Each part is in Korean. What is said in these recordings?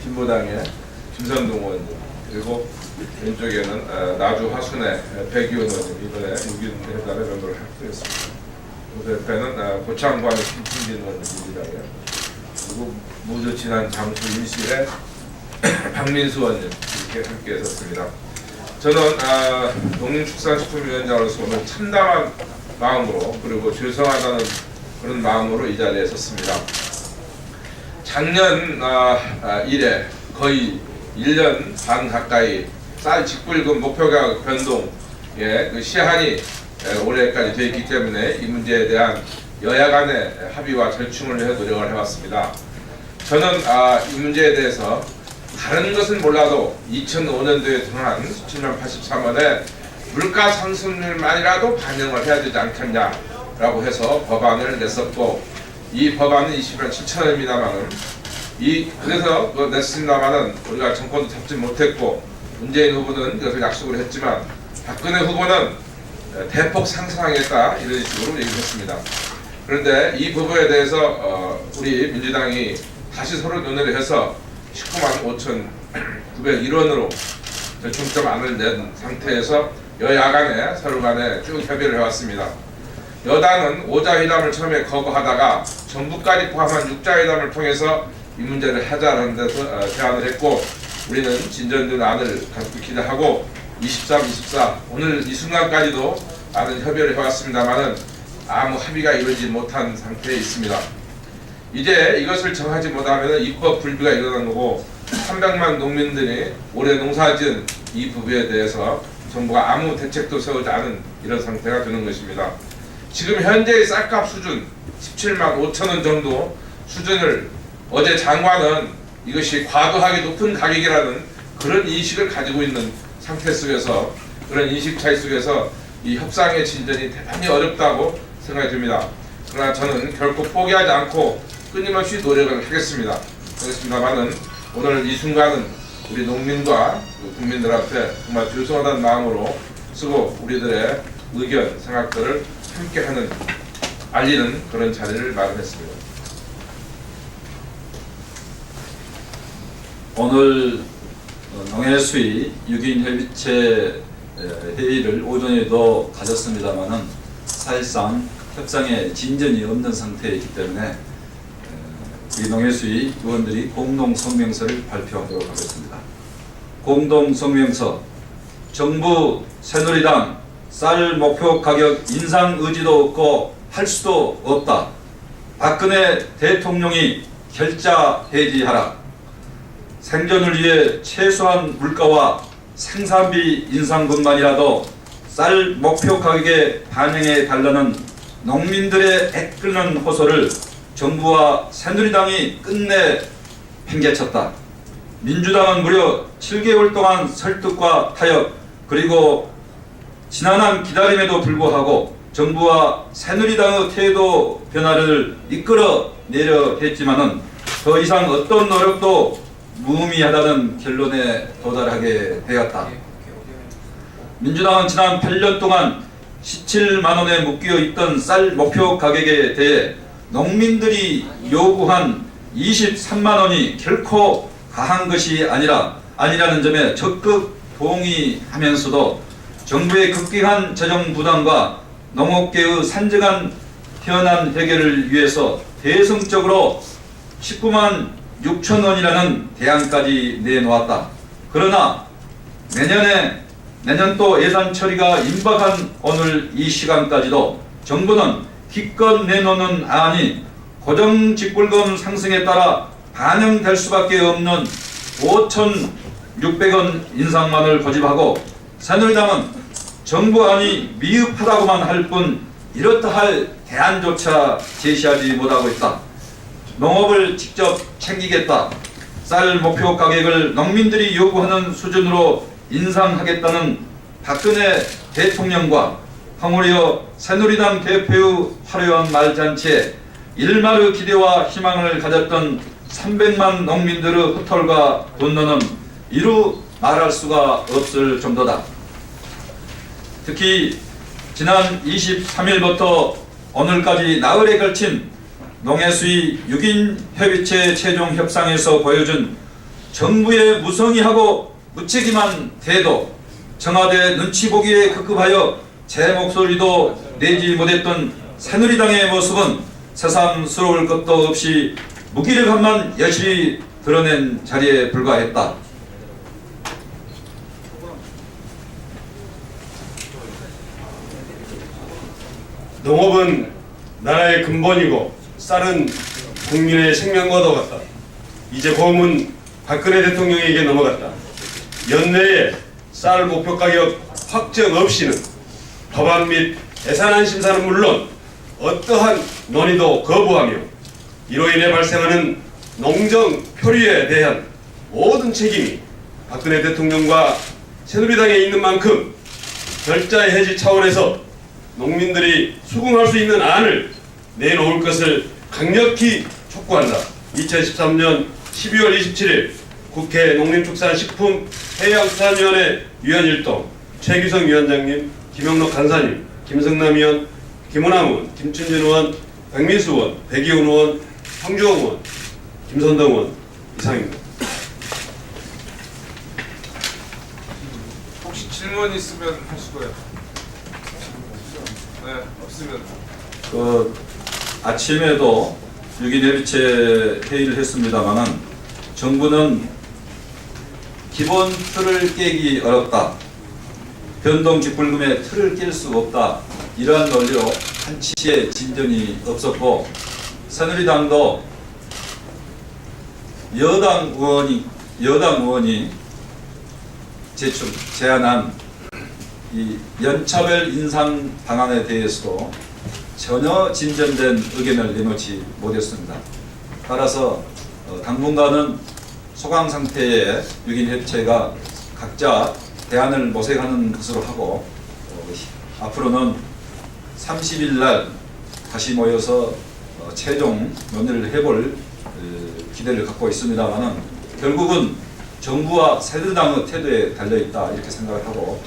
진보당의 김선동 의원님, 그리고 왼쪽에는 나주 화순의 백의원 의원님, 이번에 6인 회단의 멤버를 합류했습니다. 그 옆에는 고창관의 김풍진 의원님, 민주당이요. 그리고 모두 지난 장수 인실의 박민수 의원님 이렇게 함께 했었습니다. 저는 농림축산식품위원장으로서 오늘 참담한 마음으로, 그리고 죄송하다는 그런 마음으로 이 자리에 섰습니다. 작년 이래 거의 1년 반 가까이 쌀 직불금 목표가격 변동의 그 시한이 올해까지 되어 있기 때문에 이 문제에 대한 여야 간의 합의와 절충을 위해 노력을 해왔습니다. 저는 이 문제에 대해서 다른 것은 몰라도 2005년도에 통한 17만 83원의 물가 상승률만이라도 반영을 해야 되지 않겠냐라고 해서 법안을 냈었고, 이 법안은 20만 7천원입니다만은 그래서 냈습니다만은 우리가 정권도 잡지 못했고, 문재인 후보는 그것을 약속을 했지만 박근혜 후보는 대폭 상승하겠다 이런 식으로 얘기를 했습니다. 그런데 이 부분에 대해서 우리 민주당이 다시 서로 논의를 해서 19만 5,901원으로 절충점안을 낸 상태에서 여야 간에 서로 간에 쭉 협의를 해왔습니다. 여당은 5자회담을 처음에 거부하다가 정부까지 포함한 6자회담을 통해서 이 문제를 하자는 데서 제안을 했고, 우리는 진전된 안을 갖고 기대하고 23, 24 오늘 이 순간까지도 많은 협의를 해왔습니다만은 아무 합의가 이루어지지 못한 상태에 있습니다. 이제 이것을 정하지 못하면 입법 불비가 일어난 거고, 300만 농민들이 올해 농사지은 이 부분에 대해서 정부가 아무 대책도 세우지 않은 이런 상태가 되는 것입니다. 지금 현재의 쌀값 수준 17만 5천원 정도 수준을 어제 장관은 이것이 과도하게 높은 가격이라는 그런 인식을 가지고 있는 상태 속에서, 그런 인식 차이 속에서 이 협상의 진전이 대단히 어렵다고 생각이 듭니다. 그러나 저는 결코 포기하지 않고 끊임없이 노력을 하겠습니다만은 오늘 이 순간은 우리 농민과 국민들한테 정말 죄송하다는 마음으로 쓰고 우리들의 의견, 생각들을 함께하는, 알리는 그런 자리를 마련했습니다. 오늘 농해수위 6인 협의체 회의를 오전에도 가졌습니다만은 사실상 협상에 진전이 없는 상태이기 때문에 우리 농해수위 의원들이 공동성명서를 발표하도록 하겠습니다. 공동성명서. 정부 새누리당 쌀 목표 가격 인상 의지도 없고 할 수도 없다. 박근혜 대통령이 결자 해지하라. 생존을 위해 최소한 물가와 생산비 인상분만이라도 쌀 목표 가격에 반영해 달라는 농민들의 애끓는 호소를 정부와 새누리당이 끝내 팽개쳤다. 민주당은 무려 7개월 동안 설득과 타협, 그리고 지난한 기다림에도 불구하고 정부와 새누리당의 태도 변화를 이끌어내려 했지만은 더 이상 어떤 노력도 무의미하다는 결론에 도달하게 되었다. 민주당은 지난 8년 동안 17만 원에 묶여 있던 쌀 목표 가격에 대해 농민들이 요구한 23만 원이 결코 가한 것이 아니라는 점에 적극 동의하면서도 정부의 급격한 재정 부담과 농업계의 산적한 현안 해결을 위해서 대승적으로 19만 6천 원이라는 대안까지 내놓았다. 그러나 내년도 예산 처리가 임박한 오늘 이 시간까지도 정부는 기껏 내놓는 안이 고정직불금 상승에 따라 반영될 수밖에 없는 5,600원 인상만을 고집하고, 새누리당은 정부 안이 미흡하다고만 할 뿐 이렇다 할 대안조차 제시하지 못하고 있다. 농업을 직접 챙기겠다. 쌀 목표 가격을 농민들이 요구하는 수준으로 인상하겠다는 박근혜 대통령과 황우려 새누리당 대표의 화려한 말잔치에 일말의 기대와 희망을 가졌던 300만 농민들의 흩털과 분노는 이루 말할 수가 없을 정도다. 특히 지난 23일부터 오늘까지 나흘에 걸친 농해수위 6인 협의체 최종 협상에서 보여준 정부의 무성의하고 무책임한 태도, 청와대 눈치 보기에 급급하여 제 목소리도 내지 못했던 새누리당의 모습은 새삼스러울 것도 없이 무기력함만 여실히 드러낸 자리에 불과했다. 농업은 나라의 근본이고 쌀은 국민의 생명과도 같다. 이제 고음은 박근혜 대통령에게 넘어갔다. 연내에 쌀 목표 가격 확정 없이는 법안 및 예산안 심사는 물론 어떠한 논의도 거부하며 이로 인해 발생하는 농정 표류에 대한 모든 책임이 박근혜 대통령과 새누리당에 있는 만큼 결자의 해지 차원에서 농민들이 수긍할 수 있는 안을 내놓을 것을 강력히 촉구한다. 2013년 12월 27일 국회 농림축산식품해양수산위원회 위원일동 최규성 위원장님, 김영록 간사님, 김성남 의원, 김은남 의원, 김춘진 의원, 박민수 의원, 백이훈 의원, 황주홍 의원, 김선동 의원 이상입니다. 혹시 질문 있으면 하시고요. 네, 없으면. 아침에도 6.1 예비체 회의를 했습니다만은 정부는 기본 틀을 깨기 어렵다. 변동 직불금의 틀을 깰 수가 없다. 이러한 논리로 한치의 진전이 없었고 새누리당도 여당 의원이 제안한 이 연차별 인상 방안에 대해서도 전혀 진전된 의견을 내놓지 못했습니다. 따라서 당분간은 소강 상태의 6.1 협의체가 각자 대안을 모색하는 것으로 하고 앞으로는 30일 날 다시 모여서 최종 논의를 해볼 기대를 갖고 있습니다만은 결국은 정부와 새누리당의 태도에 달려있다 이렇게 생각을 하고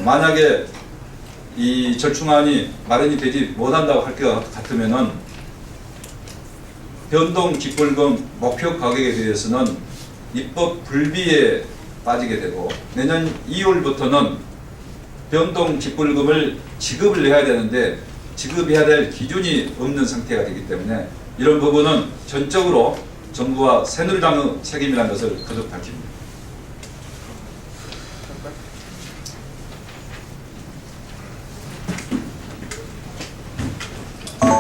만약에 이 절충안이 마련이 되지 못한다고 할 것 같으면은 변동 직불금 목표 가격에 대해서는 입법 불비에 빠지게 되고 내년 2월부터는 변동 직불금을 지급을 해야 되는데 지급해야 될 기준이 없는 상태가 되기 때문에 이런 부분은 전적으로 정부와 새누리당의 책임이라는 것을 거듭 밝힙니다.